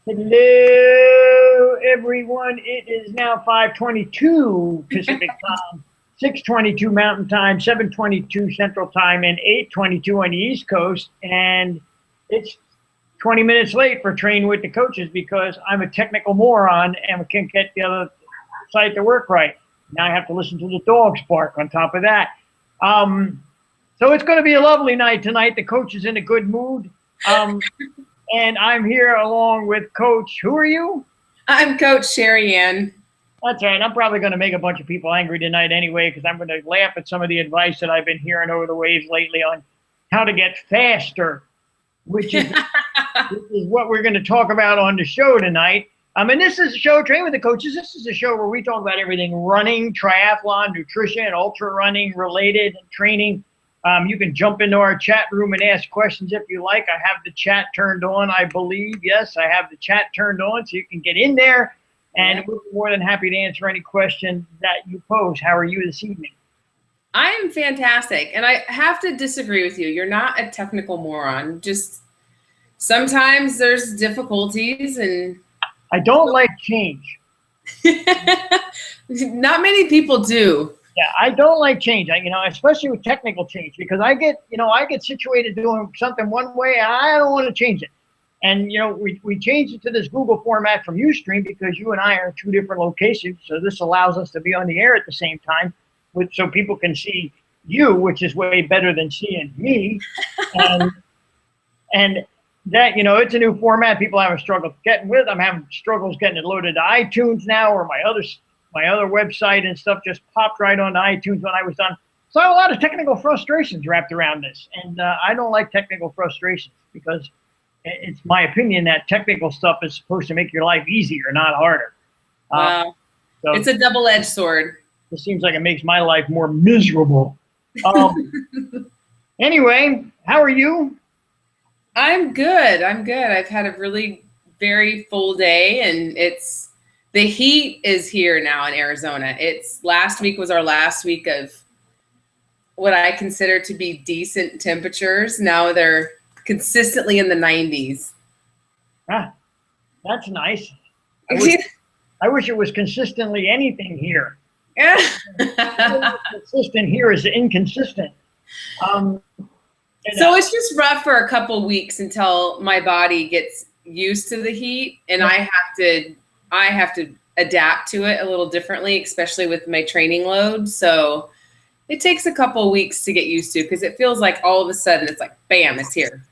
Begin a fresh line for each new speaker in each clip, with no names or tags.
Hello, everyone. It is now 5:22 Pacific Time, 6:22 Mountain Time, 7:22 Central Time, and 8:22 on the East Coast. And it's 20 minutes late for Train with the Coaches because I'm a technical moron and can't get the other site to work right. Now I have to listen to the dogs bark on top of that. So it's going to be a lovely night tonight. The coach is in a good mood. And I'm here along with Coach. Who are you?
I'm Coach Sherry Ann.
That's right. I'm probably going to make a bunch of people angry tonight anyway, because I'm going to laugh at some of the advice that I've been hearing over the waves lately on how to get faster, which is what we're going to talk about on the show tonight. And this is a show, Train with the Coaches. This is a show where we talk about everything running, triathlon, nutrition, ultra running related training. You can jump into our chat room and ask questions if you like. I have the chat turned on, I believe. Yes, I have the chat turned on, so you can get in there, and we're more than happy to answer any question that you pose. How are you this evening?
I am fantastic, and I have to disagree with you. You're not a technical moron. Just sometimes there's difficulties, and
I don't like change.
Not many people do.
Yeah, I don't like change. Especially with technical change, because I get situated doing something one way, and I don't want to change it. And we changed it to this Google format from Ustream because you and I are in two different locations, so this allows us to be on the air at the same time, so people can see you, which is way better than seeing me. And that it's a new format people have a struggle getting with. I'm having struggles getting it loaded to iTunes now, or my other website and stuff just popped right onto iTunes when I was done. So I have a lot of technical frustrations wrapped around this. And I don't like technical frustrations because it's my opinion that technical stuff is supposed to make your life easier, not harder.
Wow. So it's a double-edged sword.
It seems like it makes my life more miserable. Anyway, how are you?
I'm good. I've had a really very full day, and the heat is here now in Arizona. Last week was our last week of what I consider to be decent temperatures. Now they're consistently in the 90s.
Ah, that's nice. I wish it was consistently anything here.
Yeah.
Consistent here is inconsistent.
So it's just rough for a couple weeks until my body gets used to the heat, and I have to adapt to it a little differently, especially with my training load. So it takes a couple weeks to get used to, because it feels like all of a sudden it's like, bam, it's here.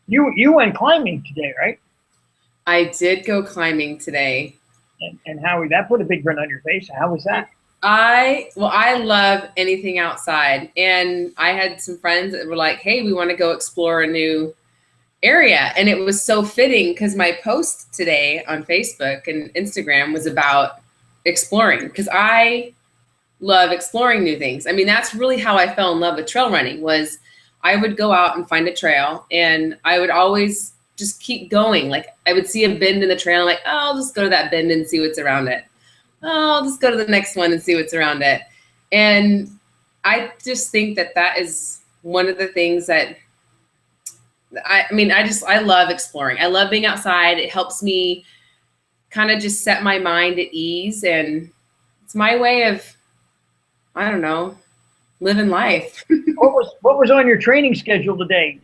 You went climbing today, right?
I did go climbing today.
And how that put a big grin on your face. How was that?
I love anything outside. And I had some friends that were like, hey, we want to go explore a new area. And it was so fitting because my post today on Facebook and Instagram was about exploring, because I love exploring new things. I mean, that's really how I fell in love with trail running. Was I would go out and find a trail, and I would always just keep going. Like I would see a bend in the trail, like, oh, I'll just go to that bend and see what's around it. Oh, I'll just go to the next one and see what's around it. And I just think that is one of the things that I love exploring. I love being outside. It helps me kind of just set my mind at ease, and it's my way of, I don't know, living life.
What was on your training schedule today?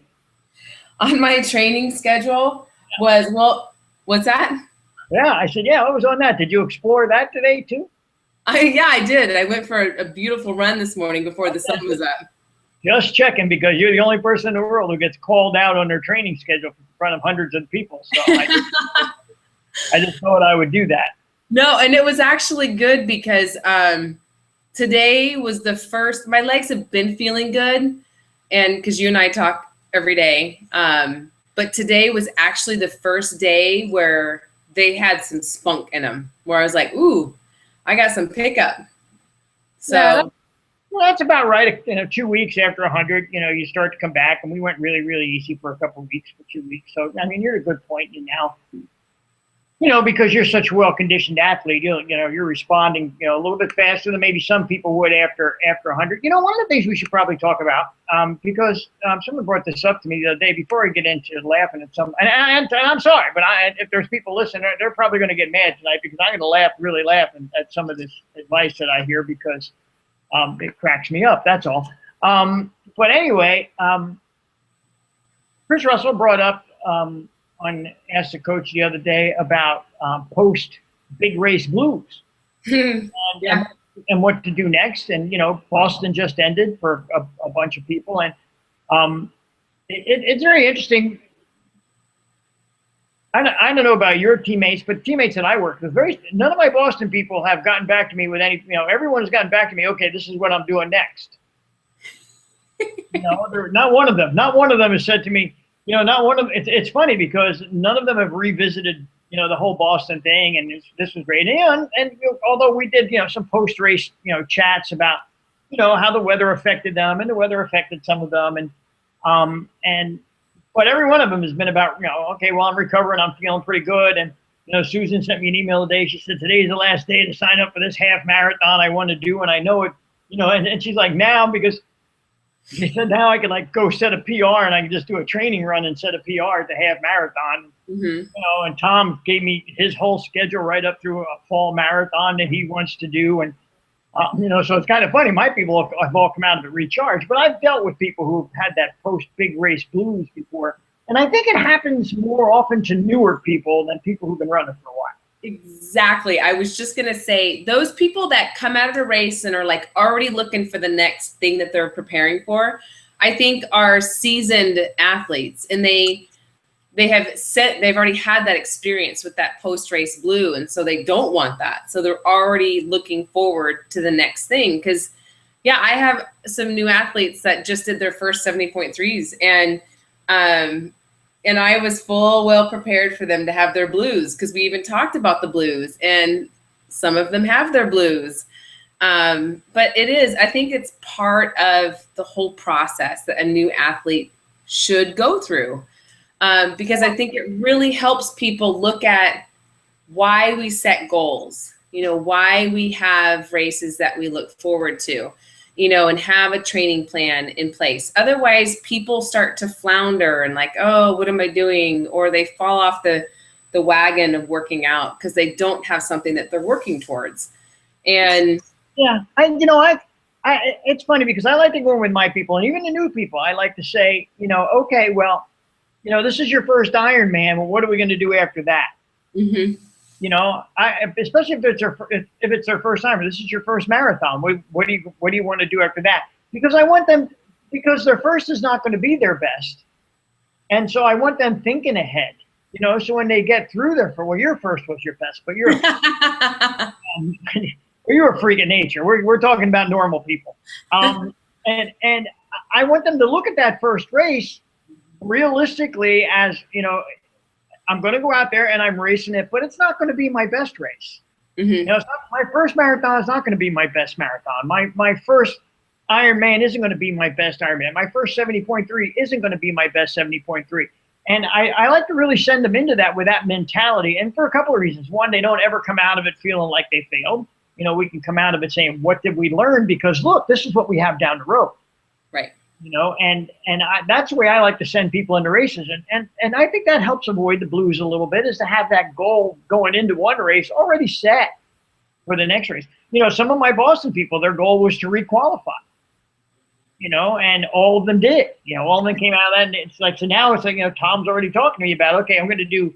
On my training schedule was, what's that?
Yeah, I said, what was on that? Did you explore that today too?
I did. I went for a beautiful run this morning before the sun was up.
Just checking, because you're the only person in the world who gets called out on their training schedule in front of hundreds of people. So I just thought I would do that.
No, and it was actually good because today was the first. My legs have been feeling good, and because you and I talk every day, but today was actually the first day where they had some spunk in them, where I was like, ooh, I got some pickup. So. Yeah,
well, that's about right. 2 weeks after 100, you start to come back, and we went really, really easy for a couple of weeks, for 2 weeks. So, I mean, you're at a good point now. because you're such a well-conditioned athlete, you're responding, a little bit faster than maybe some people would after 100. One of the things we should probably talk about, because someone brought this up to me the other day before I get into laughing at some, and I'm sorry, but if there's people listening, they're probably going to get mad tonight because I'm going to really laugh at some of this advice that I hear because it cracks me up. That's all. But anyway, Chris Russell brought up on Ask the Coach the other day about post big race blues and what to do next. And Boston just ended for a bunch of people, and it's very interesting. I don't know about your teammates, but teammates that I work with, none of my Boston people have gotten back to me with any. Everyone has gotten back to me. Okay, this is what I'm doing next. Not one of them. Not one of them has said to me. Not one of them. It's funny because none of them have revisited, the whole Boston thing, and this was great. And although we did, some post-race, chats about, how the weather affected them, and the weather affected some of them, but every one of them has been about, okay, well, I'm recovering, I'm feeling pretty good, and Susan sent me an email today. She said today's the last day to sign up for this half marathon I want to do, and I know it, and she's like, now because. She said now I can go set a PR and I can just do a training run and set a PR at the half marathon. Mm-hmm. And Tom gave me his whole schedule right up through a fall marathon that he wants to do. And, so it's kind of funny. My people have all come out of it recharged, but I've dealt with people who've had that post big race blues before. And I think it happens more often to newer people than people who've been running for a while.
Exactly. I was just going to say those people that come out of the race and are already looking for the next thing that they're preparing for, I think are seasoned athletes, and they've already had that experience with that post-race blue. And so they don't want that. So they're already looking forward to the next thing. Cause I have some new athletes that just did their first 70.3s, and I was well prepared for them to have their blues because we even talked about the blues, and some of them have their blues. But I think it's part of the whole process that a new athlete should go through, because I think it really helps people look at why we set goals, why we have races that we look forward to. And have a training plan in place. Otherwise, people start to flounder and oh, what am I doing? Or they fall off the wagon of working out because they don't have something that they're working towards. And
it's funny because I like to go with my people, and even the new people. I like to say, okay, well, this is your first Ironman. Well, what are we going to do after that? Mm-hmm. Especially if it's their first time, this is your first marathon. What do you want to do after that? Because I want them, because their first is not going to be their best, and so I want them thinking ahead. So when they get through your first was your best, but you're you're a freak of nature. We're talking about normal people, and I want them to look at that first race realistically as I'm going to go out there and I'm racing it, but it's not going to be my best race. Mm-hmm. My first marathon is not going to be my best marathon. My first Ironman isn't going to be my best Ironman. My first 70.3 isn't going to be my best 70.3. And I like to really send them into that with that mentality, and for a couple of reasons. One, they don't ever come out of it feeling like they failed. We can come out of it saying, what did we learn? Because look, this is what we have down the road.
Right.
That's the way I like to send people into races. And I think that helps avoid the blues a little bit, is to have that goal going into one race already set for the next race. Some of my Boston people, their goal was to requalify, and all of them did. All of them came out of that. And it's so now it's Tom's already talking to me about, okay, I'm going to do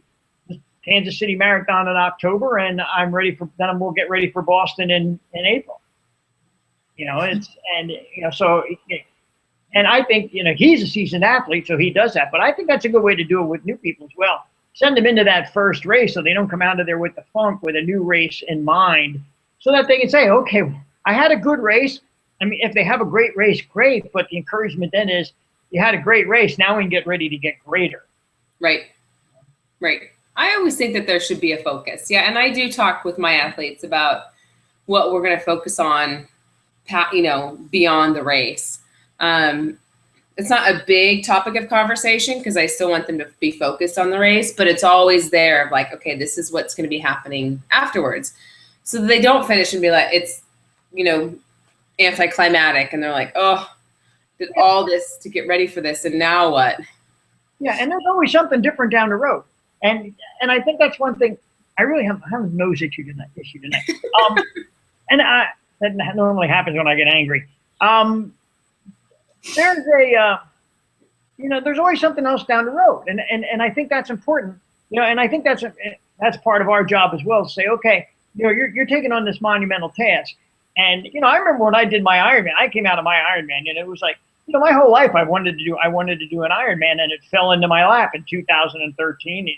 the Kansas City Marathon in October, and we'll get ready for Boston in April. And I think, he's a seasoned athlete, so he does that. But I think that's a good way to do it with new people as well. Send them into that first race so they don't come out of there with the funk, with a new race in mind, so that they can say, okay, I had a good race. I mean, if they have a great race, great. But the encouragement then is, you had a great race. Now we can get ready to get greater.
Right. Right. I always think that there should be a focus. Yeah. And I do talk with my athletes about what we're going to focus on, beyond the race. a big topic of conversation because I still want them to be focused on the race, but it's always there of like, okay, this is what's going to be happening afterwards. So that they don't finish and be like, it's, you know, anticlimactic. And they're like, oh, did all this to get ready for this. And now what?
Yeah. And there's always something different down the road. And I think that's one thing. I really have a nose issue tonight. And that normally happens when I get angry. There's there's always something else down the road, and I think that's important, and I think that's part of our job as well, to say, okay, you're taking on this monumental task. And I remember when I did my Ironman, I came out of my Ironman, and it was like, my whole life I wanted to do an Ironman, and it fell into my lap in 2013.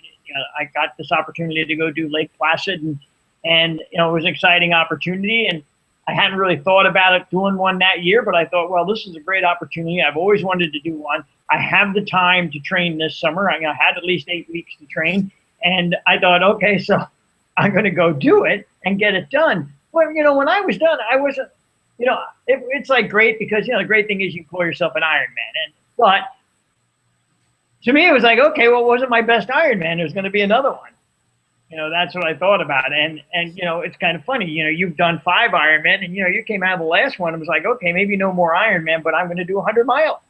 I got this opportunity to go do Lake Placid, and it was an exciting opportunity, and I hadn't really thought about it doing one that year, but I thought, well, this is a great opportunity. I've always wanted to do one. I have the time to train this summer. I had at least 8 weeks to train. And I thought, okay, so I'm going to go do it and get it done. Well, when I was done, I wasn't, it's like great because, the great thing is you call yourself an Ironman. But to me, it was like, okay, well, it wasn't my best Ironman. There's going to be another one. That's what I thought about. And it's kind of funny, you've done 5 Ironman, and, you came out of the last one and was like, okay, maybe no more Ironman, but I'm going to do 100 mile.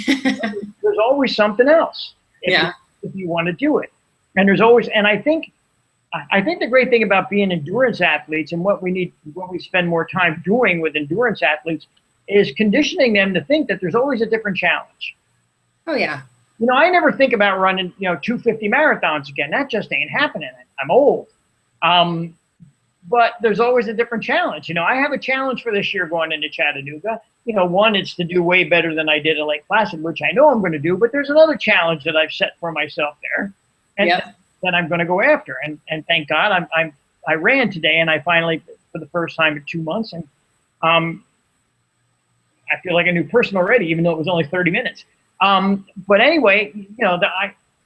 There's always something else if you want to do it. And there's always, and I think the great thing about being endurance athletes, and what we spend more time doing with endurance athletes, is conditioning them to think that there's always a different challenge.
Oh, yeah.
I never think about running, 250 marathons again. That just ain't happening. I'm old. But there's always a different challenge. I have a challenge for this year going into Chattanooga. One, it's to do way better than I did at Lake Placid, which I know I'm going to do, but there's another challenge that I've set for myself there, and that I'm going to go after. And thank God I ran today, and I finally, for the first time in 2 months, and I feel like a new person already, even though it was only 30 minutes. But anyway,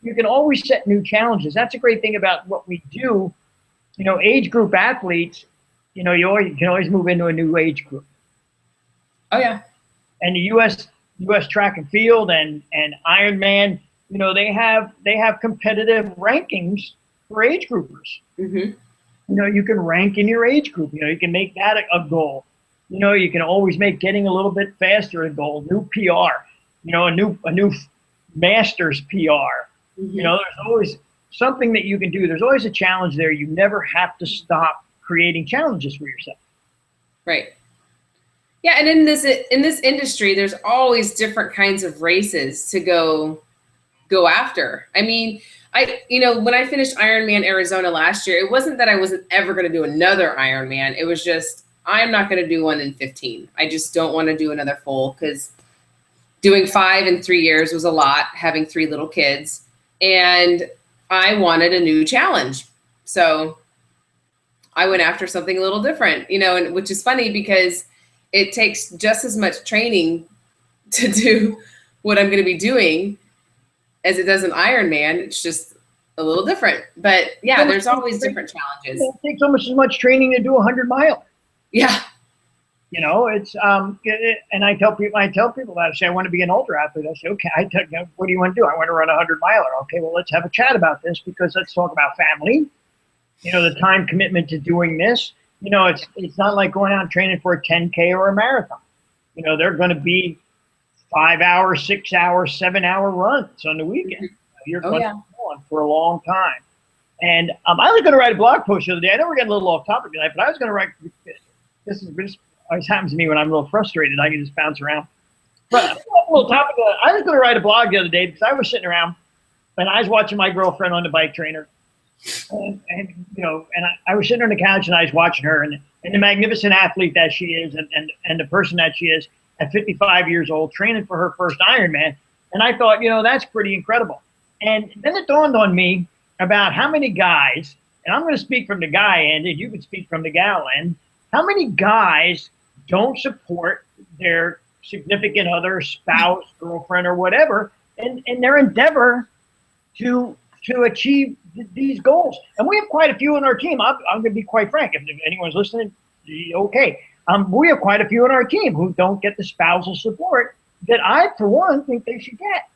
you can always set new challenges. That's a great thing about what we do. Age group athletes, you can always move into a new age group.
Oh, yeah.
And the U.S. track and field and Ironman, they have competitive rankings for age groupers. Mm-hmm. You can rank in your age group. You can make that a goal. You can always make getting a little bit faster a goal. New PR. A new master's PR. Mm-hmm. There's always something that you can do. There's always a challenge there. You never have to stop creating challenges for yourself. Right.
Yeah, and in this industry, there's always different kinds of races to go after. I mean, when I finished Ironman Arizona last year, it wasn't that I wasn't ever going to do another Ironman. It was just, I'm not going to do one in 15. I just don't want to do another full, because doing 5 in 3 years was a lot, having 3 little kids, and I wanted a new challenge. So I went after something a little different, and which is funny because it takes just as much training to do what I'm going to be doing as it does an Ironman. It's just a little different. But yeah, there's always different challenges.
It takes almost as much training to do 100 mile.
Yeah.
It's and I tell people that. I say, I want to be an ultra athlete. I say, okay, what do you want to do? I want to run 100 miler. Okay, well, let's have a chat about this, because let's talk about family, the time commitment to doing this. It's not like going out and training for a 10K or a marathon. They're going to be 5 hour, 6 hour, 7 hour runs on the weekend. You're going to be on for a long time. And I was going to write a blog post the other day. I know we're getting a little off topic tonight, but I was going to write, this always happens to me when I'm a little frustrated. I can just bounce around. But a little topic. I was going to write a blog the other day because I was sitting around and I was watching my girlfriend on the bike trainer, and I was sitting on the couch and I was watching her, and the magnificent athlete that she is, and the person that she is at 55 years old, training for her first Ironman. And I thought, that's pretty incredible. And then it dawned on me about how many guys, and I'm going to speak from the guy end, and you can speak from the gal end. How many guys don't support their significant other, spouse, girlfriend, or whatever, in their endeavor to achieve these goals? And we have quite a few on our team. I'm going to be quite frank. If anyone's listening, okay. We have quite a few on our team who don't get the spousal support that I, for one, think they should get.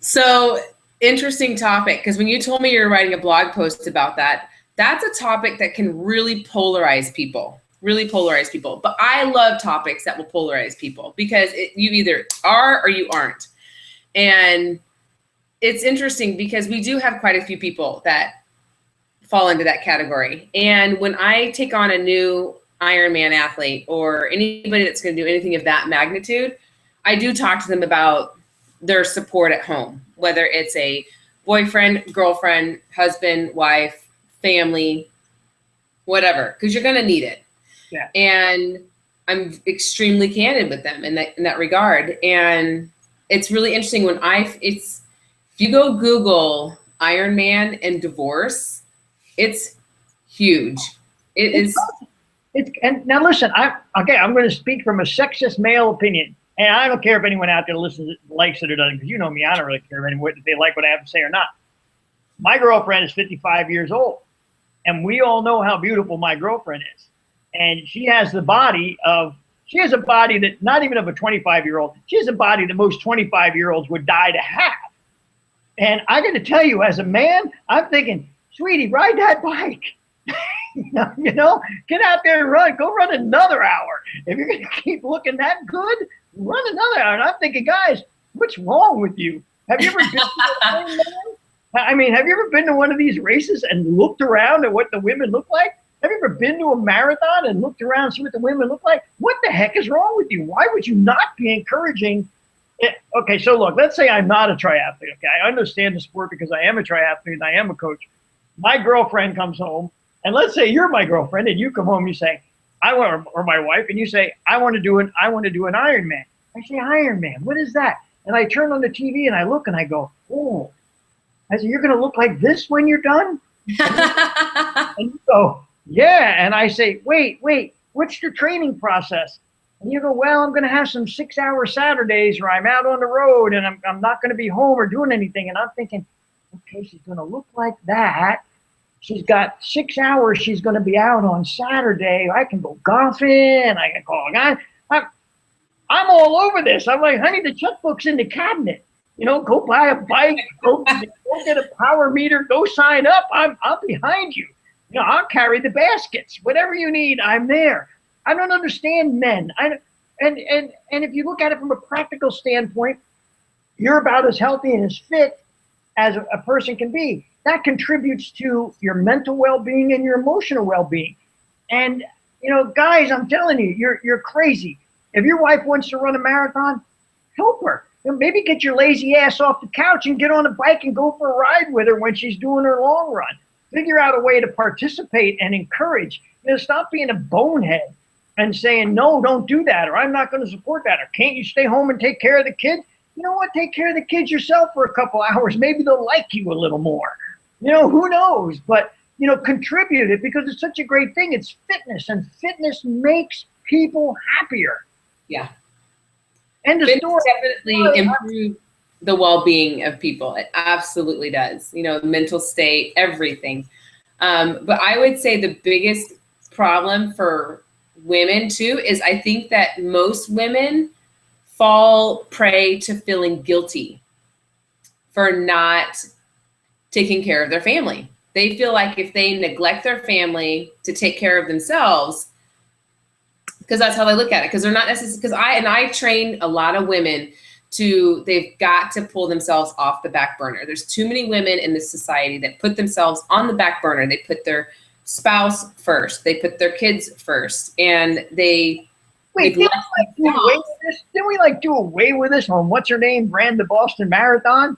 So interesting topic, because when you told me you're writing a blog post about that, that's a topic that can really polarize people, really polarize people. But I love topics that will polarize people because you either are or you aren't. And it's interesting because we do have quite a few people that fall into that category. And when I take on a new Ironman athlete or anybody that's going to do anything of that magnitude, I do talk to them about their support at home, whether it's a boyfriend, girlfriend, husband, wife, family, whatever, because you're going to need it.
Yeah.
And I'm extremely candid with them in that regard. And it's really interesting when if you go Google Ironman and divorce, it's huge.
And now listen, I'm going to speak from a sexist male opinion. And I don't care if anyone out there listens, likes it or doesn't, because you know me, I don't really care if they like what I have to say or not. My girlfriend is 55 years old, and we all know how beautiful my girlfriend is. And she has a body that not even of a 25-year-old, she has a body that most 25-year-olds would die to have. And I got to tell you, as a man, I'm thinking, sweetie, ride that bike. you know, get out there and run. Go run another hour. If you're going to keep looking that good, run another hour. And I'm thinking, guys, what's wrong with you? Have you ever been have you ever been to one of these races and looked around at what the women look like? Have you ever been to a marathon and looked around and see what the women look like? What the heck is wrong with you? Why would you not be encouraging it? Okay, so look, let's say I'm not a triathlete. Okay, I understand the sport because I am a triathlete and I am a coach. My girlfriend comes home, and let's say you're my girlfriend, and you come home, you say, or my wife, and you say, I want to do an Ironman. I say, Ironman, what is that? And I turn on the TV and I look and I go, oh. I said, you're going to look like this when you're done? And you go, yeah. And I say, wait, what's your training process? And you go, well, I'm going to have some 6-hour Saturdays where I'm out on the road and I'm not going to be home or doing anything. And I'm thinking, okay, she's going to look like that. She's got 6 hours. She's going to be out on Saturday. I can go golfing. I can call a guy. I'm all over this. I'm like, honey, the checkbook's in the cabinet. You know, go buy a bike, go get a power meter, go sign up. I'm behind you. You know, I'll carry the baskets. Whatever you need, I'm there. I don't understand men. And if you look at it from a practical standpoint, you're about as healthy and as fit as a person can be. That contributes to your mental well-being and your emotional well-being. And, you know, guys, I'm telling you, you're crazy. If your wife wants to run a marathon, help her. Maybe get your lazy ass off the couch and get on a bike and go for a ride with her when she's doing her long run. Figure out a way to participate and encourage. You know, stop being a bonehead and saying, no, don't do that, or I'm not going to support that, or can't you stay home and take care of the kids? You know what? Take care of the kids yourself for a couple hours. Maybe they'll like you a little more. You know, who knows? But, you know, contribute it because it's such a great thing. It's fitness, and fitness makes people happier.
Yeah.
And the story
definitely improve the well-being of people. It absolutely does. You know, mental state, everything. But I would say the biggest problem for women too is I think that most women fall prey to feeling guilty for not taking care of their family. They feel like if they neglect their family to take care of themselves, because that's how they look at it. Because they're not necessarily, because I train a lot of women they've got to pull themselves off the back burner. There's too many women in this society that put themselves on the back burner. They put their spouse first. They put their kids first. And they
Wait, didn't we do away with this on what's her name ran the Boston Marathon?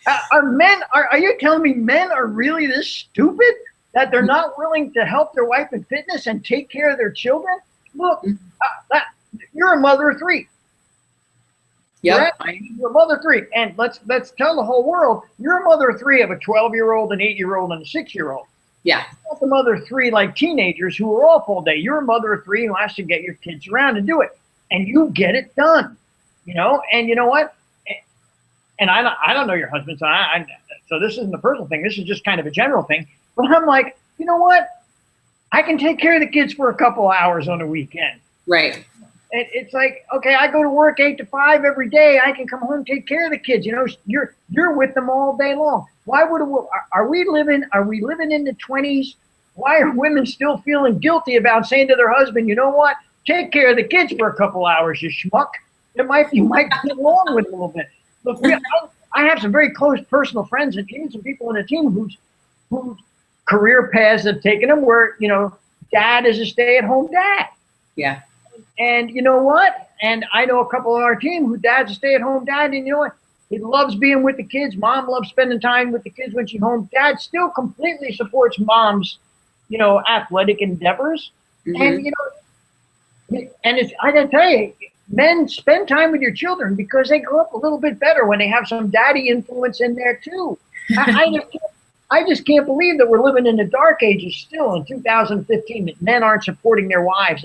Are you telling me men are really this stupid that they're not willing to help their wife in fitness and take care of their children? Look, you're a mother of 3.
Yeah,
you're a mother of 3, and let's tell the whole world you're a mother of 3 of a 12-year-old, an 8-year-old, and a 6-year-old.
Yeah,
you're not the mother of 3 like teenagers who are off all day. You're a mother of 3 who has to get your kids around and do it, and you get it done. You know, and you know what? And I don't know your husband, so this isn't a personal thing. This is just kind of a general thing. But I'm like, you know what? I can take care of the kids for a couple hours on the weekend.
Right.
it's like, okay, I go to work 8 to 5 every day. I can come home, take care of the kids. You know, you're with them all day long. Why would are we living in the 20s? Why are women still feeling guilty about saying to their husband, you know what, take care of the kids for a couple hours, you schmuck? You might get along with it a little bit. Look, I have some very close personal friends and even some people in the team whose career paths have taken them where, you know, dad is a stay-at-home dad.
Yeah.
And you know what? And I know a couple on our team who dad's a stay-at-home dad, and you know what? He loves being with the kids. Mom loves spending time with the kids when she's home. Dad still completely supports mom's, you know, athletic endeavors.
Mm-hmm.
And you know, and it's, I gotta tell you, men, spend time with your children because they grow up a little bit better when they have some daddy influence in there too. I just can't believe that we're living in the dark ages still in 2015, that men aren't supporting their wives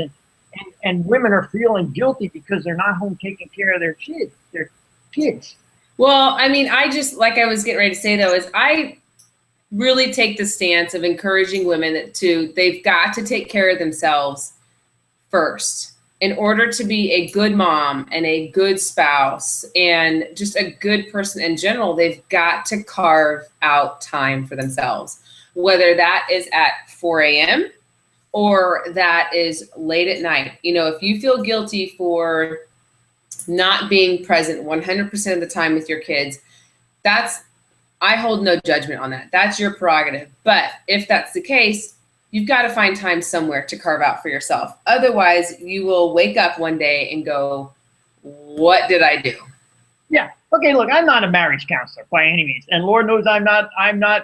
and women are feeling guilty because they're not home taking care of their kids.
Well, I mean, I just, like I was getting ready to say though, is I really take the stance of encouraging women they've got to take care of themselves first in order to be a good mom and a good spouse and just a good person in general. They've got to carve out time for themselves, whether that is at 4 a.m. or that is late at night. You know, if you feel guilty for not being present 100% of the time with your kids, I hold no judgment on that. That's your prerogative. But if that's the case, you've got to find time somewhere to carve out for yourself. Otherwise, you will wake up one day and go, what did I do? Yeah.
Okay, look, I'm not a marriage counselor by any means. And Lord knows I'm not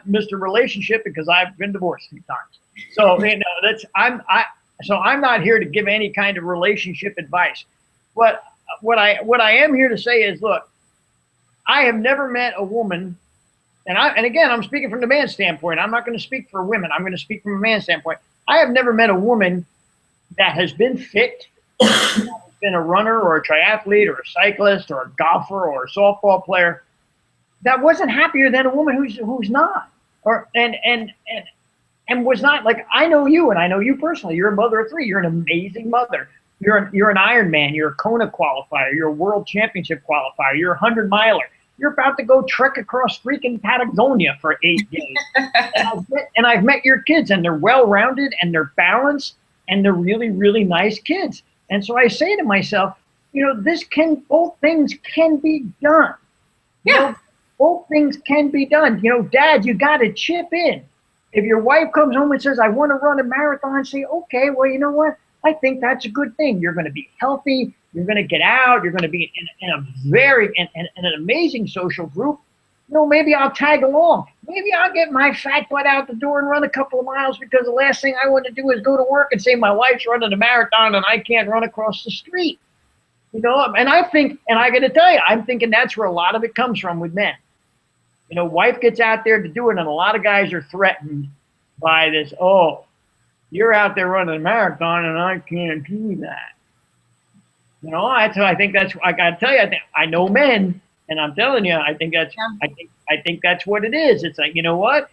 Mr. Relationship because I've been divorced 3 times. So, you know, I'm not here to give any kind of relationship advice. What I am here to say is, look, I have never met a woman, and again, I'm speaking from the man's standpoint. I'm not going to speak for women. I'm going to speak from a man's standpoint. I have never met a woman that has been fit, been a runner or a triathlete or a cyclist or a golfer or a softball player, that wasn't happier than a woman who's not, and was not. Like, I know you, and I know you personally. You're a mother of 3. You're an amazing mother. You're an Ironman. You're a Kona qualifier. You're a world championship qualifier. You're a 100-miler. You're about to go trek across freaking Patagonia for 8 days. and I've met your kids, and they're well-rounded, and they're balanced, and they're really, really nice kids. And so I say to myself, you know, both things can be done.
Yeah.
You know, both things can be done. You know, Dad, you got to chip in. If your wife comes home and says, I want to run a marathon, say, okay, well, you know what? I think that's a good thing. You're going to be healthy. You're going to get out. You're going to be in an amazing social group. You know, maybe I'll tag along. Maybe I'll get my fat butt out the door and run a couple of miles, because the last thing I want to do is go to work and say my wife's running a marathon and I can't run across the street. You know, and I got to tell you, I'm thinking that's where a lot of it comes from with men. You know, wife gets out there to do it, and a lot of guys are threatened by this, oh, you're out there running a marathon and I can't do that. You know, I think that's, I got to tell you, I know men, and I'm telling you, I think that's what it is. It's like, you know what?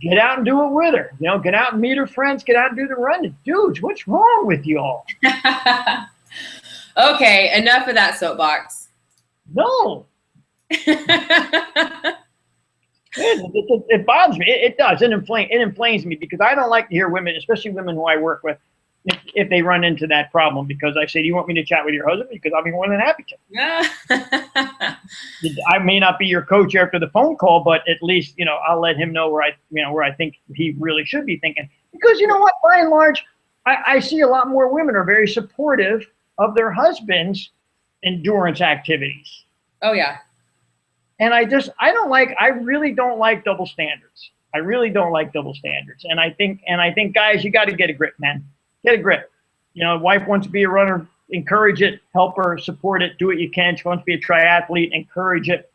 Get out and do it with her. You know, get out and meet her friends, get out and do the run. Dudes, what's wrong with y'all?
Okay, enough of that soapbox.
No. It bothers me. It does. It inflames me, because I don't like to hear women, especially women who I work with, if they run into that problem, because I say, do you want me to chat with your husband? Because I'll be more than happy to. I may not be your coach after the phone call, but at least, you know, I'll let him know where I think he really should be thinking. Because you know what, by and large, I see a lot more women are very supportive of their husbands' endurance activities.
Oh yeah.
And I really don't like double standards. I really don't like double standards. And I think guys, you got to get a grip, man. Get a grip. You know, wife wants to be a runner, encourage it, help her, support it, do what you can. She wants to be a triathlete, encourage it,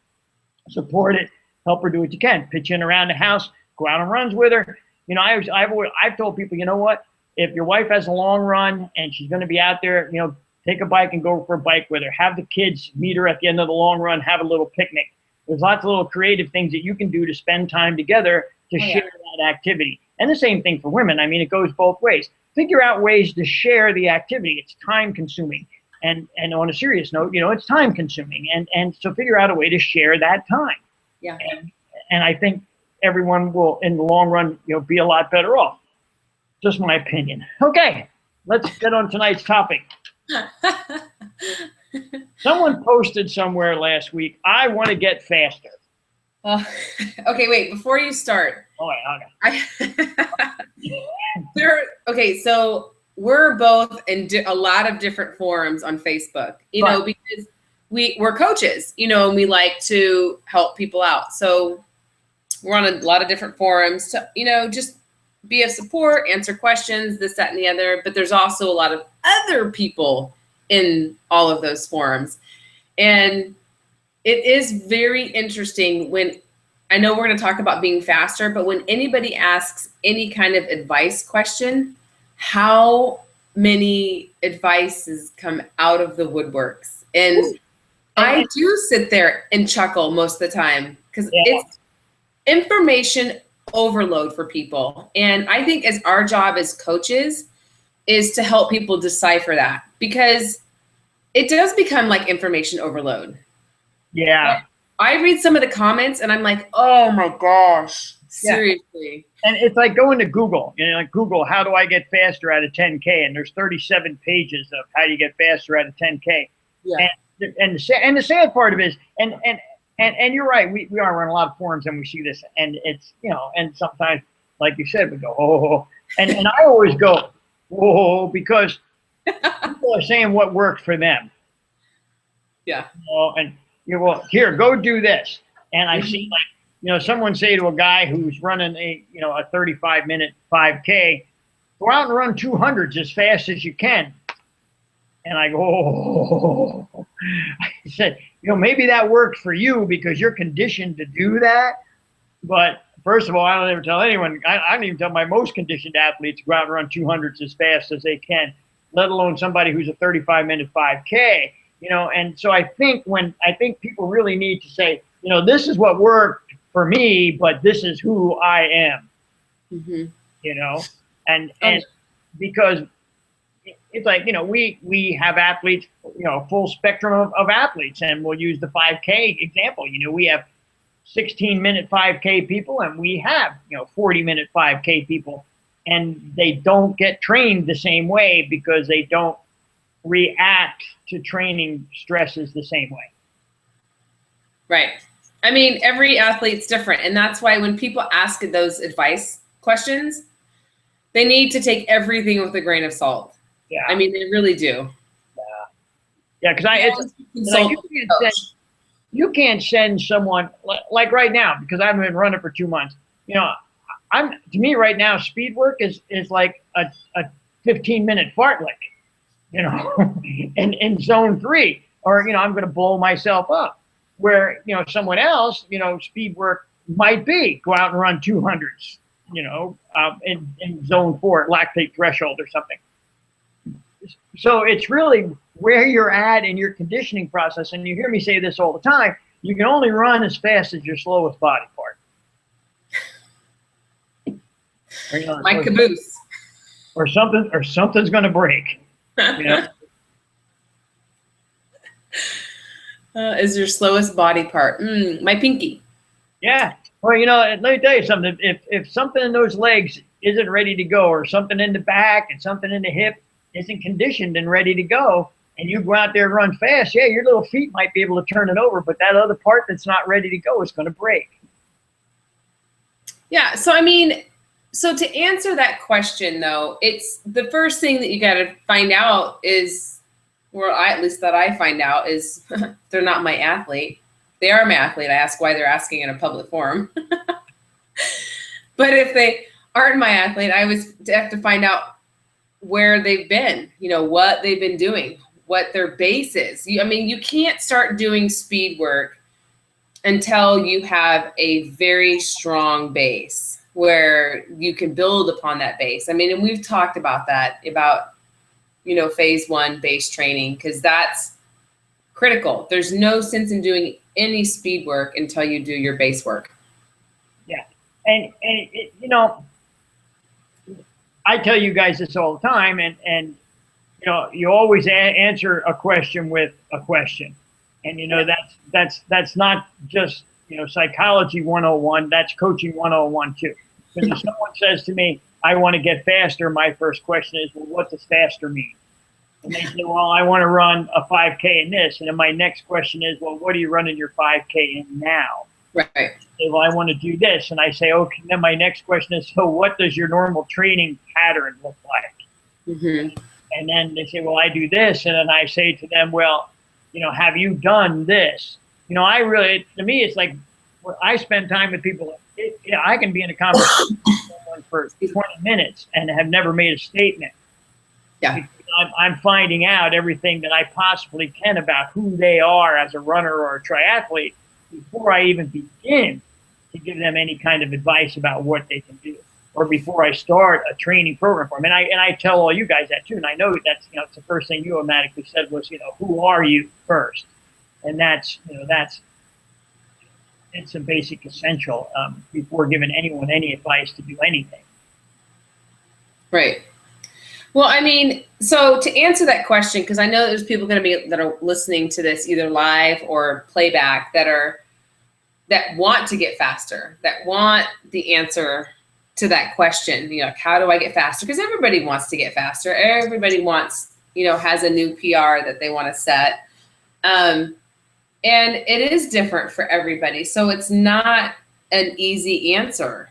support it, help her do what you can. Pitch in around the house, go out on runs with her. You know, I've told people, you know what? If your wife has a long run and she's going to be out there, you know, take a bike and go for a bike with her. Have the kids meet her at the end of the long run, have a little picnic. There's lots of little creative things that you can do to spend time together to share that activity. And the same thing for women. I mean, it goes both ways. Figure out ways to share the activity. It's time consuming. And on a serious note, it's time consuming, and so figure out a way to share that time.
Yeah.
And I think everyone will, in the long run, be a lot better off. Just my opinion. Okay, let's get on tonight's topic. Someone posted somewhere last week, I want to get faster.
Okay, wait, before you start.
Oh,
okay. Okay, so we're both in a lot of different forums on Facebook, because we're coaches, and we like to help people out. So we're on a lot of different forums to, just be of support, answer questions, this, that, and the other. But there's also a lot of other people in all of those forums. And it is very interesting when, I know we're going to talk about being faster, but when anybody asks any kind of advice question, how many advices come out of the woodworks. And I do sit there and chuckle most of the time because it's information overload for people. And I think as our job as coaches is to help people decipher that, because it does become like information overload.
Yeah.
I read some of the comments and I'm like, oh my gosh, seriously.
And it's like going to Google, like Google, how do I get faster at a 10K? And there's 37 pages of how do you get faster at a 10K. Yeah. And the sad part of it is, and you're right, we are on a lot of forums and we see this, and it's, and sometimes, like you said, we go, oh, and I always go, whoa, because people are saying what worked for them.
Yeah.
And well, here, go do this. And I see, like, someone say to a guy who's running a 35-minute 5K, go out and run 200s as fast as you can. And I go, oh. I said, maybe that worked for you because you're conditioned to do that. But first of all, I don't ever tell anyone, I don't even tell my most conditioned athletes to go out and run 200s as fast as they can, let alone somebody who's a 35-minute 5K. And so I think people really need to say, this is what worked for me, but this is who I am. Mm-hmm. And because it's like, we have athletes, full spectrum of athletes, and we'll use the 5K example. We have 16-minute 5K people, and we have, 40-minute 5K people, and they don't get trained the same way because they don't react to training stresses the same way.
Right. I mean, every athlete's different. And that's why when people ask those advice questions, they need to take everything with a grain of salt.
Yeah.
I mean, they really do.
Yeah. Because you can't send someone like right now, because I've been running for 2 months. To me right now, speed work is like a 15-minute fartlek. in zone 3, or, I'm going to blow myself up, where, someone else, speed work might be go out and run 200s, in zone 4, lactate threshold or something. So it's really where you're at in your conditioning process. And you hear me say this all the time, you can only run as fast as your slowest body part.
My caboose.
Or something's going to break.
Is your slowest body part? My pinky.
Yeah. Well, let me tell you something. If something in those legs isn't ready to go, or something in the back and something in the hip isn't conditioned and ready to go, and you go out there and run fast, your little feet might be able to turn it over, but that other part that's not ready to go is going to break.
Yeah. So, I mean, to answer that question, though, it's the first thing that you got to find out is, or at least that I find out, is they're not my athlete. They are my athlete. I ask why they're asking in a public forum. But if they aren't my athlete, I have to find out where they've been, what they've been doing, what their base is. You can't start doing speed work until you have a very strong base where you can build upon that base. And we've talked about that, about, phase 1 base training, because that's critical. There's no sense in doing any speed work until you do your base work.
Yeah. And I tell you guys this all the time, and you always answer a question with a question. And, that's not just, psychology 101, that's coaching 101 too. Because if someone says to me, I want to get faster, my first question is, well, what does faster mean? And they say, well, I want to run a 5K in this. And then my next question is, well, what are you running your 5K in now?
Right.
Say, well, I want to do this. And I say, okay, then my next question is, so what does your normal training pattern look like?
Mm-hmm.
And then they say, well, I do this. And then I say to them, well, have you done this? To me, it's like, I spend time with people. I can be in a conversation with someone for 20 minutes and have never made a statement.
Yeah.
I'm finding out everything that I possibly can about who they are as a runner or a triathlete before I even begin to give them any kind of advice about what they can do, or before I start a training program for them. And I tell all you guys that too. And I know that's, it's the first thing you automatically said was, who are you first? And that's it's a basic essential before giving anyone any advice to do anything.
Right. Well, I mean, so to answer that question, because I know there's people going to be that are listening to this either live or playback that want to get faster, that want the answer to that question. How do I get faster? Because everybody wants to get faster. Everybody wants, has a new PR that they want to set. And it is different for everybody. So it's not an easy answer,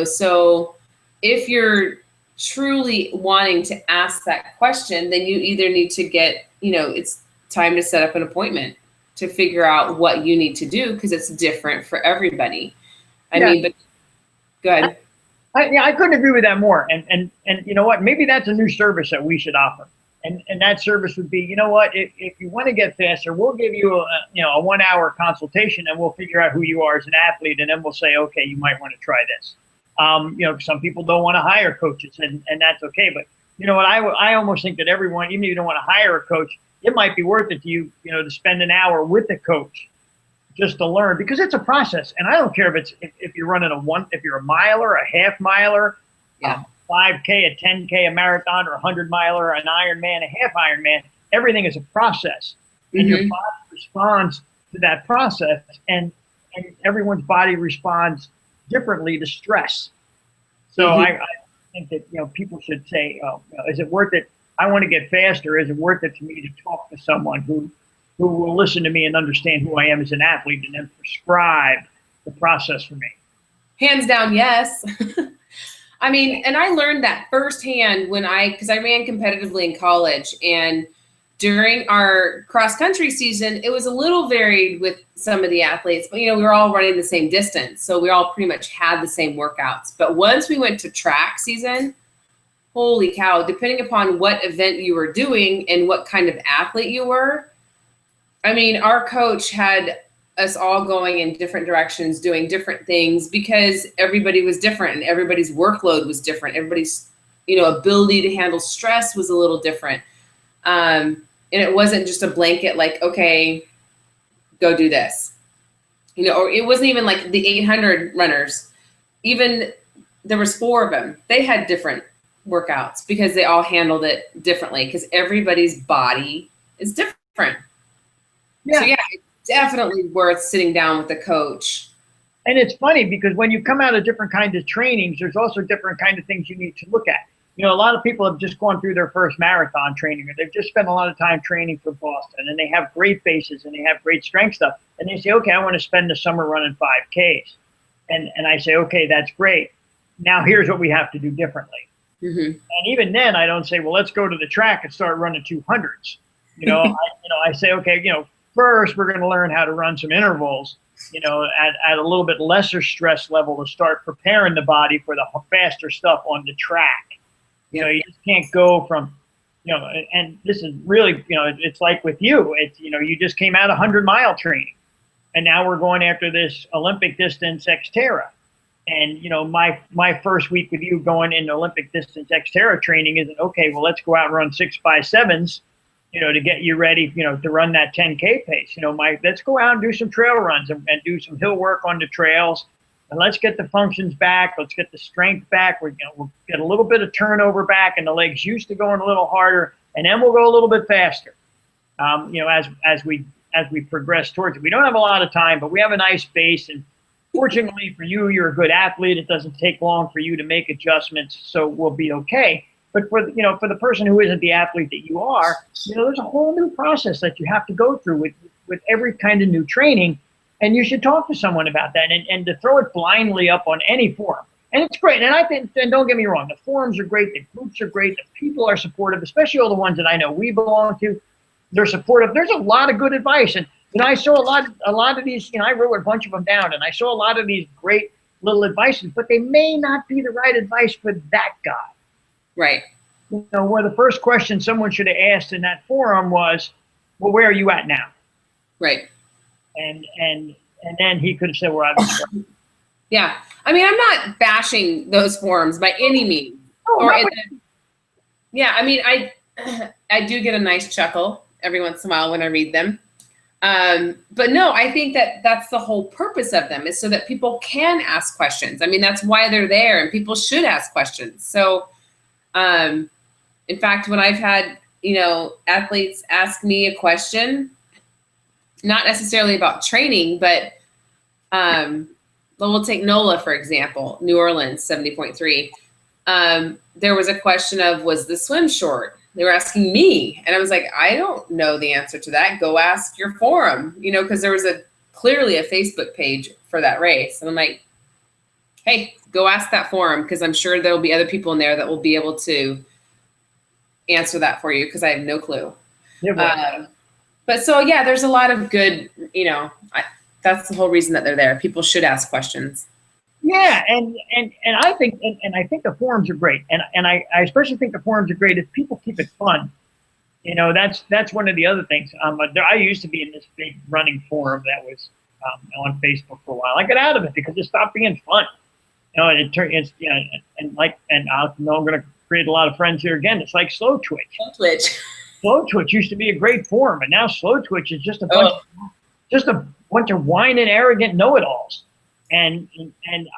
So if you're truly wanting to ask that question, then you either need to get, it's time to set up an appointment to figure out what you need to do, because it's different for everybody. I mean, but go ahead.
I couldn't agree with that more. And you know what? Maybe that's a new service that we should offer. And that service would be, if you want to get faster, we'll give you a 1 hour consultation, and we'll figure out who you are as an athlete, and then we'll say, okay, you might want to try this. Some people don't want to hire coaches, and that's okay. But I almost think that everyone, even if you don't want to hire a coach, it might be worth it to you, to spend an hour with the coach just to learn, because it's a process. And I don't care if you're running if you're a miler, a half miler, 5K, a 10K, a marathon, or a 100-miler, an Ironman, a half Ironman. Everything is a process, and your body responds to that process, and everyone's body responds differently to stress. So I think that people should say, is it worth it? I want to get faster. Is it worth it to me to talk to someone who will listen to me and understand who I am as an athlete, and then prescribe the process for me?
Hands down, yes. I mean, and I learned that firsthand because I ran competitively in college, and during our cross country season, it was a little varied with some of the athletes, but we were all running the same distance. So we all pretty much had the same workouts. But once we went to track season, holy cow, depending upon what event you were doing and what kind of athlete you were, I mean, our coach had us all going in different directions, doing different things, because everybody was different and everybody's workload was different. Everybody's, ability to handle stress was a little different. And it wasn't just a blanket, like, okay, go do this, or it wasn't even like the 800 runners. Even there was 4 of them. They had different workouts because they all handled it differently, because everybody's body is different. Yeah. So yeah, it's definitely worth sitting down with a coach.
And it's funny because when you come out of different kinds of trainings, there's also different kind of things you need to look at. A lot of people have just gone through their first marathon training, or they've just spent a lot of time training for Boston, and they have great bases and they have great strength stuff. And they say, okay, I want to spend the summer running 5Ks. And I say, okay, that's great. Now here's what we have to do differently. And even then, I don't say, well, let's go to the track and start running 200s. I say, okay, first we're going to learn how to run some intervals, at a little bit lesser stress level to start preparing the body for the faster stuff on the track. You just can't go from, and this is really, it's like with you, it's, you just came out 100-mile training, and now we're going after this Olympic distance Xterra. And, my first week with you going into Olympic distance Xterra training isn't, okay, well, let's go out and run 6x7s, to get you ready, to run that 10K pace. Let's go out and do some trail runs and do some hill work on the trails. And let's get the functions back. Let's get the strength back. We'll get a little bit of turnover back, and the legs used to going a little harder. and then we'll go a little bit faster. You know, as we progress towards it. We don't have a lot of time, but we have a nice base, and fortunately for you, you're a good athlete. It doesn't take long for you to make adjustments, so we'll be okay. But for for the person who isn't the athlete that you are, there's a whole new process that you have to go through with every kind of new training, and you should talk to someone about that. And to throw it blindly up on any forum, and it's great. And I think, and don't get me wrong, the forums are great, the groups are great, the people are supportive, especially all the ones that I know we belong to. They're supportive. There's a lot of good advice, and I saw a lot of these. I wrote a bunch of them down, and I saw a lot of these great little advices, but they may not be the right advice for that guy.
Right.
Where the first question someone should have asked in that forum was, well, where are you at now?
Right.
And then he could have said, well, I'm
yeah. I mean, I'm not bashing those forums by any means. Yeah. I mean, I do get a nice chuckle every once in a while when I read them. But no, I think that that's the whole purpose of them, is so that people can ask questions. I mean, that's why they're there, and people should ask questions. So, in fact, when I've had, athletes ask me a question, not necessarily about training, but, we'll take NOLA, for example, New Orleans, 70.3. There was a question of, was the swim short? They were asking me, and I was like, I don't know the answer to that. Go ask your forum, because there was clearly a Facebook page for that race. And I'm like, hey, go ask that forum, because I'm sure there'll be other people in there that will be able to answer that for you, because I have no clue.
Yeah,
but so, yeah, there's a lot of good, that's the whole reason that they're there. People should ask questions.
Yeah, and I think I think the forums are great, and I especially think the forums are great if people keep it fun. That's one of the other things. I used to be in this big running forum that was on Facebook for a while. I got out of it because it stopped being fun. I'm going to create a lot of friends here again. It's like Slow Twitch. Slow Twitch used to be a great forum, and now Slow Twitch is just a bunch of whining, arrogant know-it-alls. And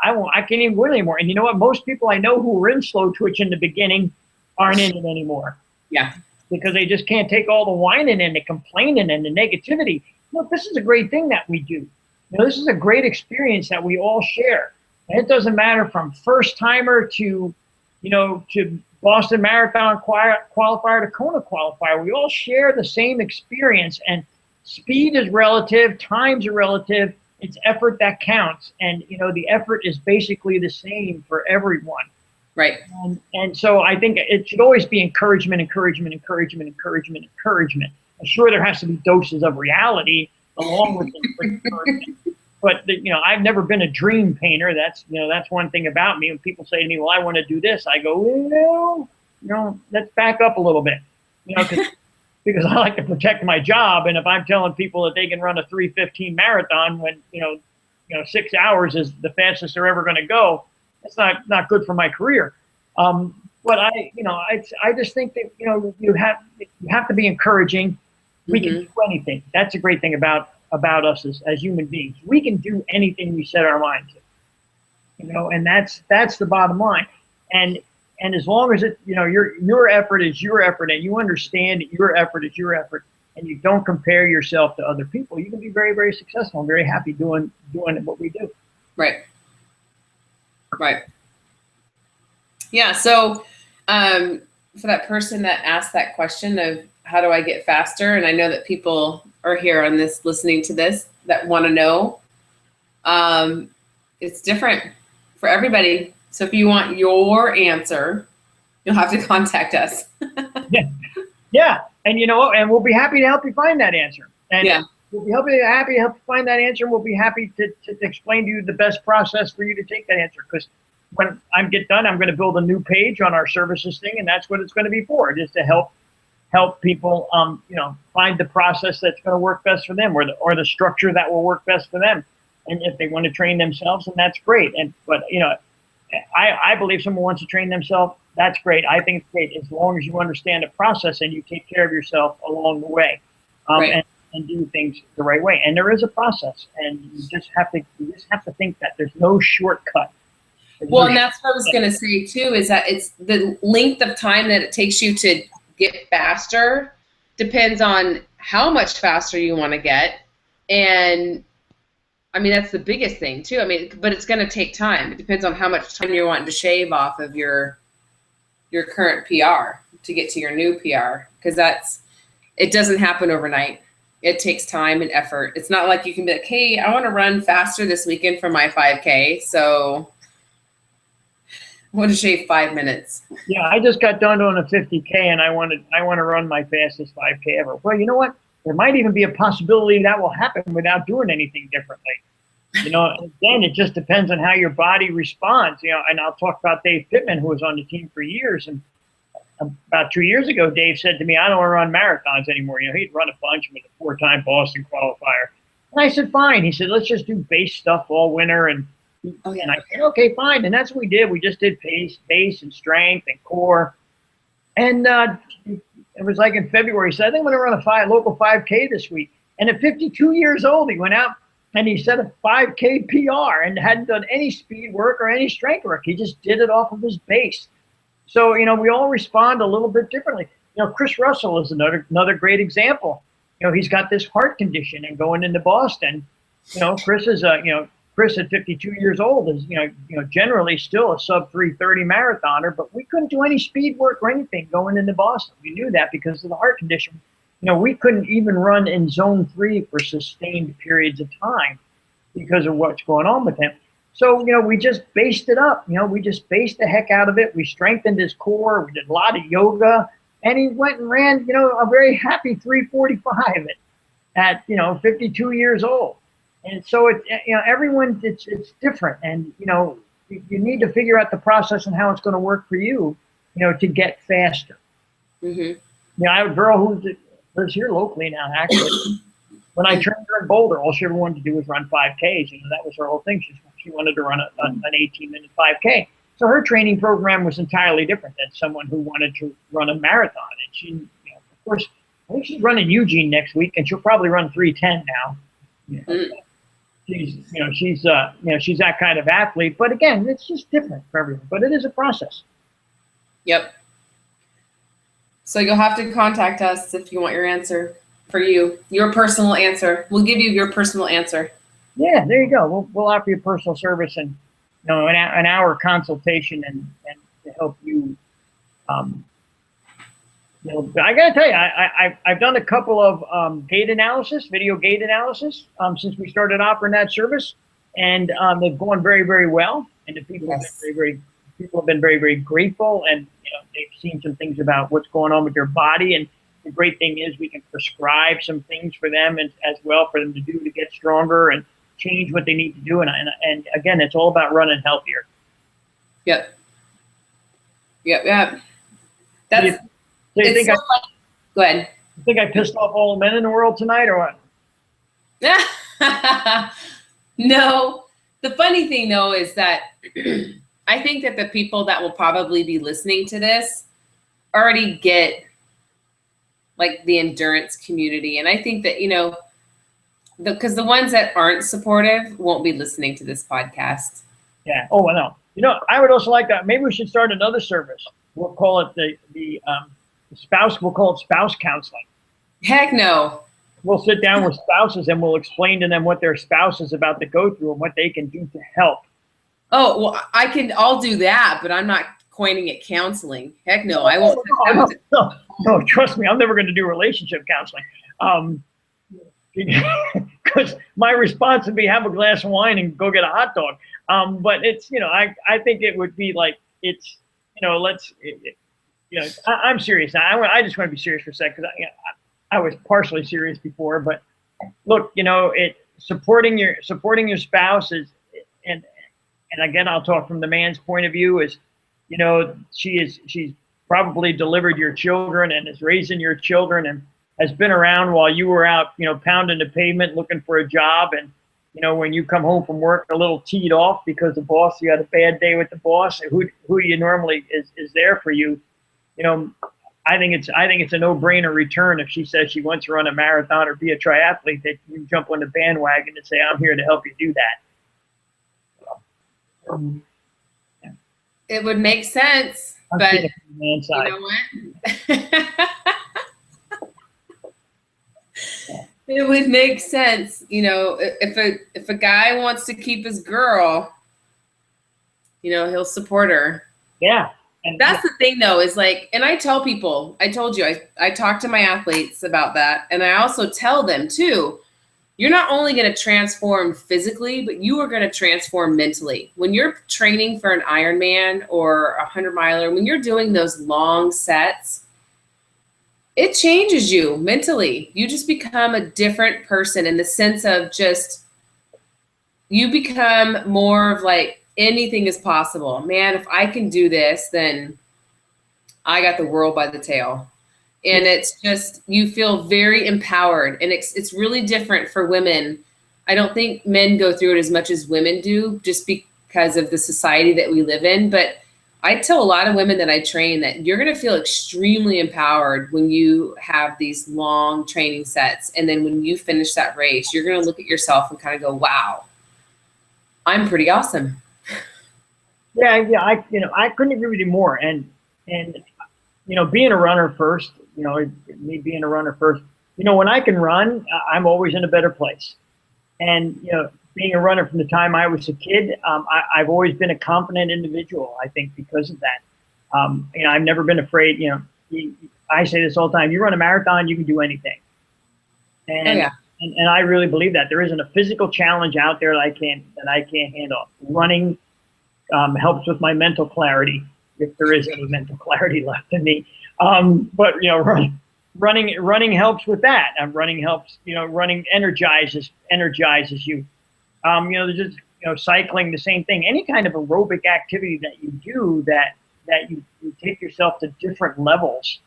I can't even go in anymore. And you know what? Most people I know who were in Slow Twitch in the beginning aren't in it anymore.
Yeah.
Because they just can't take all the whining and the complaining and the negativity. Look, this is a great thing that we do. This is a great experience that we all share. And it doesn't matter from first timer to Boston Marathon qualifier to Kona qualifier. We all share the same experience, and speed is relative, times are relative. It's effort that counts, and the effort is basically the same for everyone.
Right.
And so I think it should always be encouragement. I'm sure there has to be doses of reality along with encouragement. But I've never been a dream painter. That's one thing about me. When people say to me, "Well, I want to do this," I go, "Well, let's back up a little bit," because I like to protect my job. And if I'm telling people that they can run a 3:15 marathon when 6 hours is the fastest they're ever going to go, that's not good for my career. But I just think that you have to be encouraging. We can do anything. That's a great thing about us as human beings. We can do anything we set our mind to. And that's the bottom line. And as long as your effort is your effort, and you understand that your effort is your effort, and you don't compare yourself to other people, you can be very, very successful and very happy doing what we do.
Right. Right. Yeah. So for that person that asked that question of how do I get faster, and I know that people are here on this, listening to this, that want to know, it's different for everybody. So if you want your answer, you'll have to contact us.
Yeah. And and we'll be happy to help you find that answer. And we'll be happy to help you find that answer. And we'll be happy to explain to you the best process for you to take that answer. Because when I get done, I'm going to build a new page on our services thing, and that's what it's going to be for, just to help people, find the process that's going to work best for them, or the structure that will work best for them. And if they want to train themselves, then that's great. But I believe someone wants to train themselves, that's great. I think it's great as long as you understand the process and you take care of yourself along the way,
right.
and do things the right way. And there is a process, and you just have to think that there's no shortcut.
Well, and that's what I was going to say too, is that it's the length of time that it takes you to get faster depends on how much faster you want to get. And I mean, that's the biggest thing too. I mean, but it's going to take time. It depends on how much time you're wanting to shave off of your current PR to get to your new PR, because it doesn't happen overnight. It takes time and effort. It's not like you can be like, hey, I want to run faster this weekend for my 5K, so I want to shave 5 minutes.
Yeah, I just got done doing a 50K, and I want to run my fastest 5K ever. Well, you know what? There might even be a possibility that will happen without doing anything differently. You know, again, it just depends on how your body responds. You know, and I'll talk about Dave Pittman, who was on the team for years, and about 2 years ago, Dave said to me, "I don't want to run marathons anymore." You know, he'd run a bunch with a 4-time Boston qualifier, and I said, "Fine." He said, "Let's just do base stuff all winter." And and I said, "Okay, fine." And that's what we did. We just did base and strength and core, and it was like in February. He said, "I think I'm going to run a local 5K this week." And at 52 years old, he went out and he set a 5K PR and hadn't done any speed work or any strength work. He just did it off of his base. So, you know, we all respond a little bit differently. You know, Chris Russell is another great example. You know, he's got this heart condition, and going into Boston, you know, Chris at 52 years old is, you know, generally still a sub 3:30 marathoner, but we couldn't do any speed work or anything going into Boston. We knew that because of the heart condition. You know, we couldn't even run in zone 3 for sustained periods of time because of what's going on with him. So, you know, we just based it up. You know, we just based the heck out of it. We strengthened his core. We did a lot of yoga. And he went and ran, you know, a very happy 3:45 at, you know, 52 years old. And so, you know, everyone, it's different. And, you know, you need to figure out the process and how it's going to work for you, you know, to get faster.
Mm-hmm.
You know, I have a girl who lives here locally now, actually. When I trained her in Boulder, all she ever wanted to do was run 5Ks. You know, that was her whole thing. She wanted to run an 18-minute 5K. So her training program was entirely different than someone who wanted to run a marathon. And she, you know, of course, I think she's running Eugene next week, and she'll probably run 3:10 now. You know, she's that kind of athlete. But again, it's just different for everyone. But it is a process.
Yep. So you'll have to contact us if you want your answer for you, your personal answer. We'll give you your personal answer.
Yeah, there you go. We'll offer you personal service and, you know, an hour consultation and to help you. You know, I got to tell you, I've done a couple of gait analysis, video gait analysis, since we started offering that service, and they've gone very, very well. And the people have been very, very grateful, and, you know, they've seen some things about what's going on with their body. And the great thing is we can prescribe some things for them as well for them to do to get stronger and change what they need to do. And again, it's all about running healthier.
Yep.
That's. So you think
go ahead.
You think I pissed off all the men in the world tonight, or what?
No. The funny thing, though, is that I think that the people that will probably be listening to this already get, like, the endurance community. And I think that, you know, because the ones that aren't supportive won't be listening to this podcast.
Yeah. Oh, well, no. You know, I would also like that. Maybe we should start another service. We'll call it the spouse. We'll call it spouse counseling.
Heck no.
We'll sit down with spouses and we'll explain to them what their spouse is about to go through and what they can do to help.
Oh, well, I'll do that, but I'm not coining it counseling. Heck no, I won't.
No, trust me, I'm never going to do relationship counseling. Because my response would be have a glass of wine and go get a hot dog. But it's, you know, I think it would be like, it's, you know, you know, I'm serious. I just want to be serious for a second, because I was partially serious before. But look, you know, supporting your spouse is, and again, I'll talk from the man's point of view, is, you know, she's probably delivered your children and is raising your children and has been around while you were out, you know, pounding the pavement looking for a job. And, you know, when you come home from work a little teed off because you had a bad day with the boss, who you normally is there for you, you know, I think it's a no-brainer return if she says she wants to run a marathon or be a triathlete, that you jump on the bandwagon and say, I'm here to help you do that.
It would make sense.
I'm
but
feeling from the inside.
you know what? It would make sense, you know, if a guy wants to keep his girl, you know, he'll support her.
Yeah. And
That's the thing though, is like, and I tell people, I told you, I talk to my athletes about that. And I also tell them too, you're not only going to transform physically, but you are going to transform mentally. When you're training for an Ironman or a 100-miler, when you're doing those long sets, it changes you mentally. You just become a different person in the sense of just, you become more of like, anything is possible. Man, if I can do this, then I got the world by the tail. And it's just, you feel very empowered. And it's really different for women. I don't think men go through it as much as women do, just because of the society that we live in. But I tell a lot of women that I train that you're going to feel extremely empowered when you have these long training sets. And then when you finish that race, you're going to look at yourself and kind of go, wow, I'm pretty awesome.
Yeah, I couldn't agree with you more. And being a runner first, me being a runner first, when I can run, I'm always in a better place. And being a runner from the time I was a kid, I've always been a confident individual. I think because of that, I've never been afraid. I say this all the time: you run a marathon, you can do anything. And
oh, yeah.
and I really believe that there isn't a physical challenge out there that I can't handle. Running helps with my mental clarity, if there is any mental clarity left in me. But running helps with that. Running helps. Running energizes you. There's just cycling, the same thing. Any kind of aerobic activity that you do that you take yourself to different levels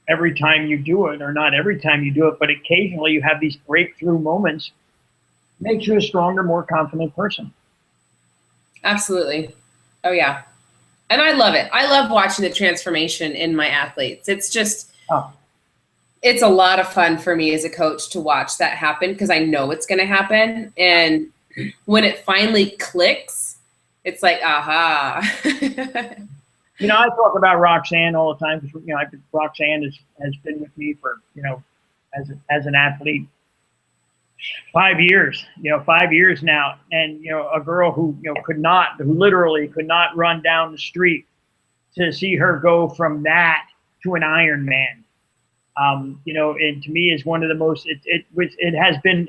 every time you do it, or not every time you do it, but occasionally you have these breakthrough moments, makes you a stronger, more confident person.
Absolutely. Oh yeah. And I love it. I love watching the transformation in my athletes. It's just, it's a lot of fun for me as a coach to watch that happen, because I know it's going to happen. And when it finally clicks, it's like, aha.
I talk about Roxanne all the time, because Roxanne has been with me for as an athlete 5 years. 5 years now, and a girl who literally could not run down the street, to see her go from that to an Ironman. And to me is one of the most. It has been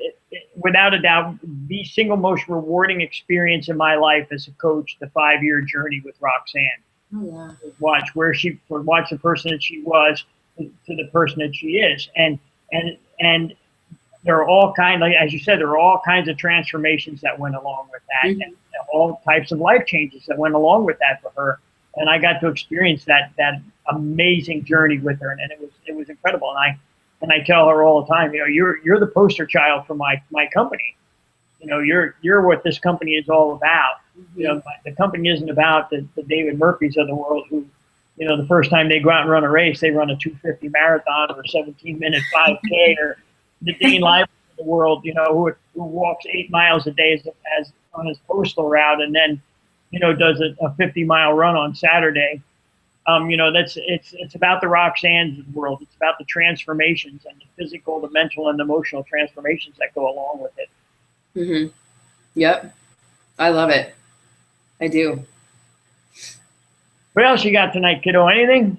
without a doubt the single most rewarding experience in my life as a coach. The 5-year journey with Roxanne.
Oh, yeah.
Watch the person that she was to the person that she is, and there are all kinds, like as you said, there are all kinds of transformations that went along with that, and all types of life changes that went along with that for her. And I got to experience that amazing journey with her, and it was incredible. And I tell her all the time, you're the poster child for my company. You're what this company is all about. The company isn't about the David Murphys of the world who, the first time they go out and run a race, they run a 2:50 marathon or a 17-minute 5K, or the Dane Lively of the world, who walks 8 miles a day as on his postal route, and then, does a 50-mile run on Saturday. It's about the Roxanne's world. It's about the transformations, and the physical, the mental, and the emotional transformations that go along with it.
Mm-hmm. Yep. I love it. I do.
What else you got tonight, kiddo? Anything?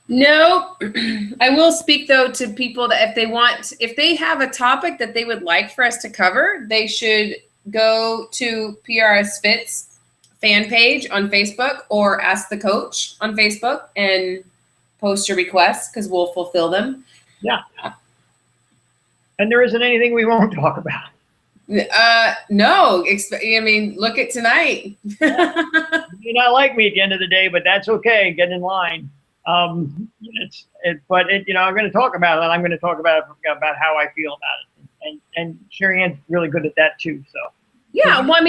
No. I will speak though to people that if they have a topic that they would like for us to cover, they should go to PRS Fit's fan page on Facebook, or Ask the Coach on Facebook, and post your requests, because we'll fulfill them.
Yeah. And there isn't anything we won't talk about.
No. Look at tonight.
You not like me at the end of the day, but that's okay. Get in line. I'm going to talk about it. I'm going to talk about how I feel about it, and Sherry Ann's really good at that too. So
yeah, well,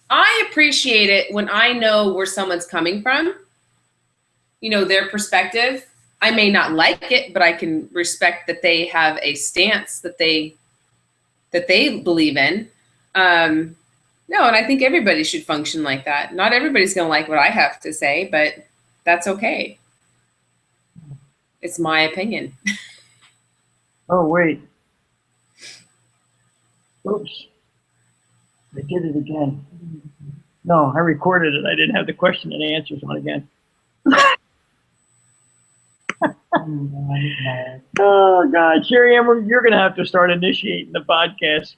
I appreciate it when I know where someone's coming from. Their perspective. I may not like it, but I can respect that they have a stance that they believe in. No, and I think everybody should function like that. Not everybody's going to like what I have to say, but that's okay. It's my opinion.
Oh, wait. Oops. I did it again. No, I recorded it. I didn't have the question and answers on again. Oh, God. Sherry Ann, you're going to have to start initiating the podcast.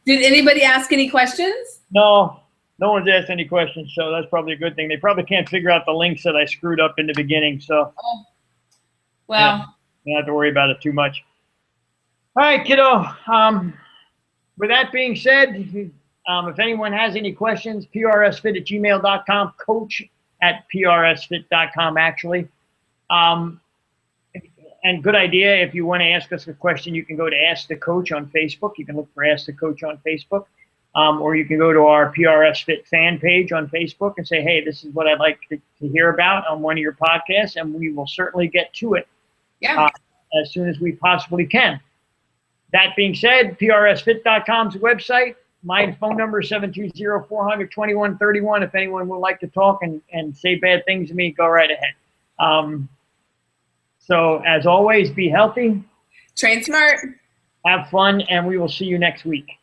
Did anybody ask any questions?
No one's asked any questions, so that's probably a good thing. They probably can't figure out the links that I screwed up in the beginning, so.
Oh, well.
Yeah, you don't have to worry about it too much. All right, kiddo. With that being said, if anyone has any questions, prsfit@gmail.com, coach@prsfit.com, actually. And good idea, if you want to ask us a question, you can go to Ask the Coach on Facebook. You can look for Ask the Coach on Facebook. Or you can go to our PRS Fit fan page on Facebook and say, hey, this is what I'd like to hear about on one of your podcasts, and we will certainly get to it as soon as we possibly can. That being said, prsfit.com's website. My phone number is 720-400-2131. If anyone would like to talk and say bad things to me, go right ahead. So as always, be healthy.
Train smart.
Have fun, and we will see you next week.